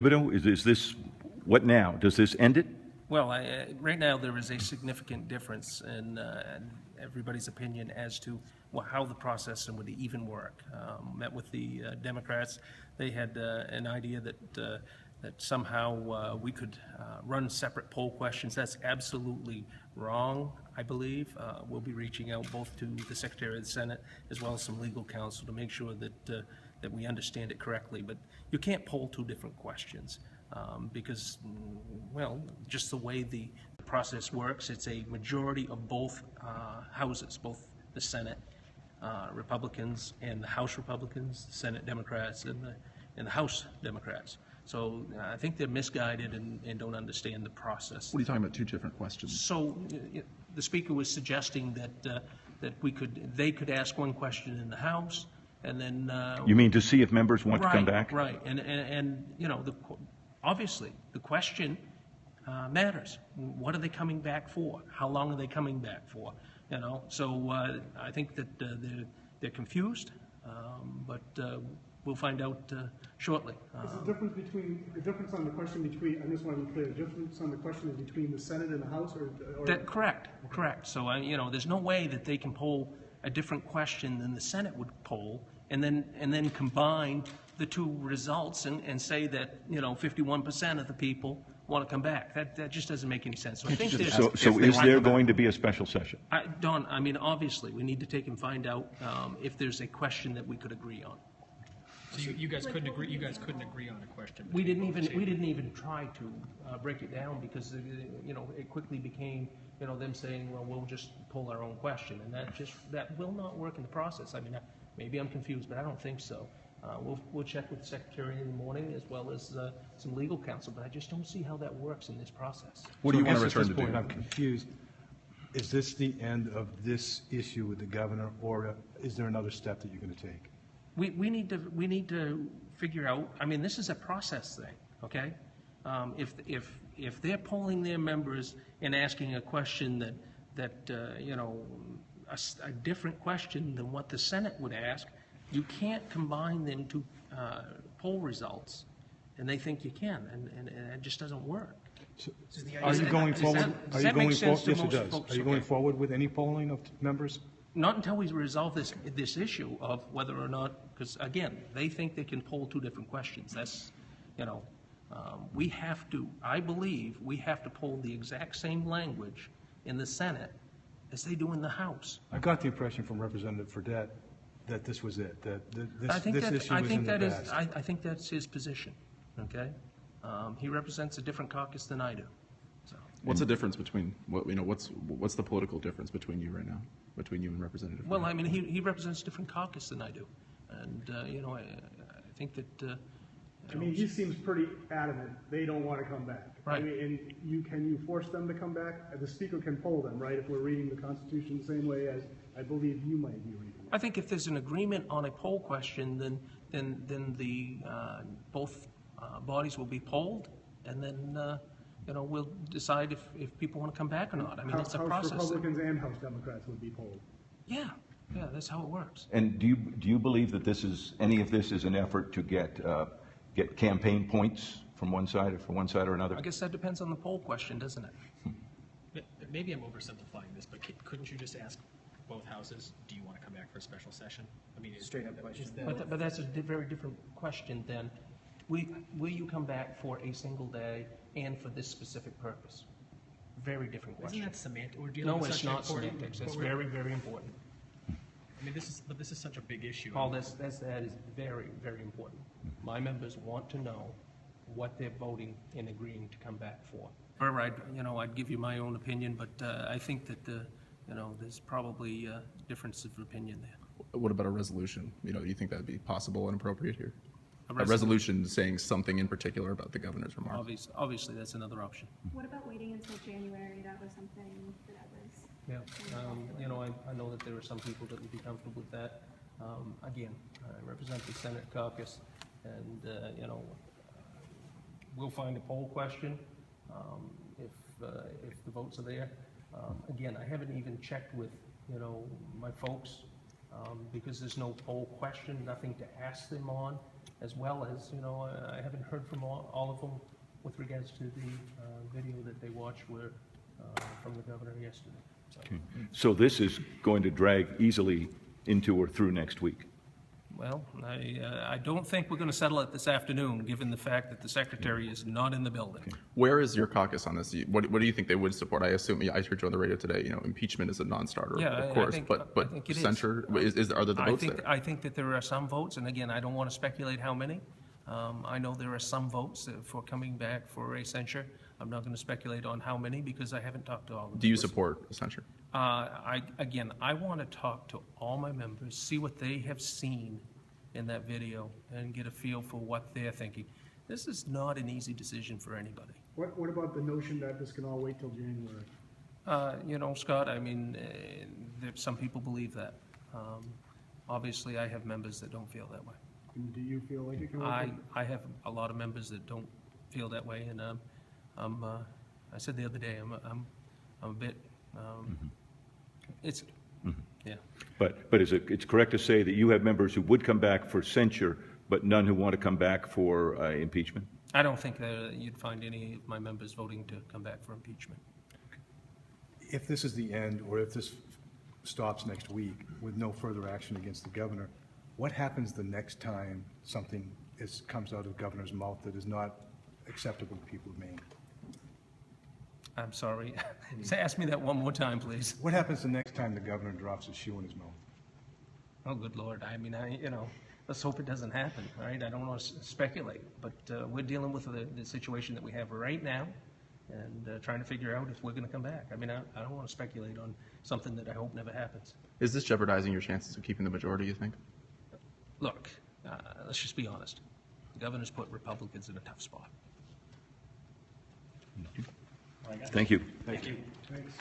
Is this, what now? Does this end it? Well, right now there is a significant difference in everybody's opinion as to how the process would even work. Met with the Democrats. They had an idea that somehow we could run separate poll questions. That's absolutely wrong, I believe. We'll be reaching out both to the Secretary of the Senate as well as some legal counsel to make sure that we understand it correctly. But you can't poll two different questions. Because, well, just the way the process works, it's a majority of both houses, both the Senate Republicans and the House Republicans, the Senate Democrats and the House Democrats. So I think they're misguided and don't understand the process. What are you talking about? Two different questions. So the Speaker was suggesting that they could ask one question in the House, and then you mean to see if members want to come back? Right, and you know, obviously, the question matters. What are they coming back for? How long are they coming back for? You know, so I think that they're confused, but we'll find out shortly. Is the difference on the question between? I just want to be clear. The difference on the question is between the Senate and the House, or correct. So you know, there's no way that they can poll a different question than the Senate would poll, and then combine the two results and say that, you know, 51% of the people want to come back. That just doesn't make any sense. So I think so is there going to be a special session? Don, I mean, obviously, we need to take and find out if there's a question that we could agree on. So you guys couldn't agree. You guys couldn't agree on a question. We didn't even try to break it down because you know, it quickly became, you know, them saying, well, we'll just pull our own question, and that will not work in the process. I mean, maybe I'm confused, but I don't think so. We'll check with the Secretary in the morning as well as some legal counsel, but I just don't see how that works in this process. What do you want to return to do? I'm confused. Is this the end of this issue with the governor, or is there another step that you're going to take? We need to figure out. I mean, this is a process thing, okay? If they're polling their members and asking a question that you know, a different question than what the Senate would ask, you can't combine them to poll results, and they think you can, and it just doesn't work. So are you going forward? Does that make sense to most folks? Are you going forward with any polling of members? Not until we resolve this issue of whether or not, because again, they think they can poll two different questions. That's, you know, we have to. I believe we have to poll the exact same language in the Senate as they do in the House. I got the impression from Representative Fredette that this was it. That this issue was in the past. I think that's his position. Okay, he represents a different caucus than I do. So. What's the difference between what's the political difference between you right now, between you and Representative? Well, I mean, he represents a different caucus than I do, and you know, I think that. I mean, he seems pretty adamant they don't want to come back. Right. I mean, and can you force them to come back? The Speaker can poll them, right? If we're reading the Constitution the same way as I believe you might be reading it. I think if there's an agreement on a poll question, then the both bodies will be polled, and then you know, we'll decide if people want to come back or not. I mean, it's a process. House Republicans and House Democrats would be polled. Yeah, that's how it works. And do you believe that any of this is an effort to get campaign points from one side or another? I guess that depends on the poll question, doesn't it? Maybe I'm oversimplifying this, but couldn't you just ask both houses, do you want to come back for a special session? I mean, straight up question. But that's a very different question than, will you come back for a single day and for this specific purpose? Very different question. Isn't that semantic? We're dealing No, with it's such not important, semantics. It's very, very important. I mean, this is such a big issue. Paul, that is very, very important. My members want to know what they're voting and agreeing to come back for. Or I'd give you my own opinion, but I think that you know, there's probably a difference of opinion there. What about a resolution? You know, do you think that'd be possible and appropriate here? A resolution saying something in particular about the governor's remarks. Obviously, that's another option. What about waiting until January? That was something that was. Yeah, you know, I know that there are some people that would be comfortable with that. Again, I represent the Senate caucus, and you know, we'll find a poll question if the votes are there. Again, I haven't even checked with, you know, my folks because there's no poll question, nothing to ask them on. as well as, I haven't heard from all of them with regards to the video that they watched from the governor yesterday. So, So this is going to drag easily into or through next week? well, I don't think we're going to settle it this afternoon, given the fact that the secretary is not in the building. Where is your caucus on this? What do you think they would support? I assume, I heard you on the radio today, impeachment is a non-starter, Yeah, of I course, think- but I think it is. censure, are there the votes there? I think that there are some votes, and again, I don't want to speculate how many. I know there are some votes for coming back for a censure. I'm not going to speculate on how many because I haven't talked to all of them. Do you support a censure? I want to talk to all my members, see what they have seen in that video, and get a feel for what they're thinking. This is not an easy decision for anybody. What about the notion that this can all wait till January? Scott, some people believe that. Obviously, I have members that don't feel that way. And do you feel like it can wait? I have a lot of members that don't feel that way, and I said the other day, I'm a bit, it's, yeah. But it's correct to say that you have members who would come back for censure, but none who want to come back for impeachment? I don't think that you'd find any of my members voting to come back for impeachment. If this is the end, or if this stops next week with no further action against the governor, what happens the next time something comes out of the governor's mouth that is not acceptable to people of Maine? I'm sorry. Ask me that one more time, please. What happens the next time the governor drops his shoe in his mouth? Oh, good Lord. Let's hope it doesn't happen, all right? I don't want to speculate, but we're dealing with the situation that we have right now and trying to figure out if we're going to come back. I don't want to speculate on something that I hope never happens. Is this jeopardizing your chances of keeping the majority, you think? Look, let's just be honest. The governor's put Republicans in a tough spot. Thank you. Thank you. Thanks.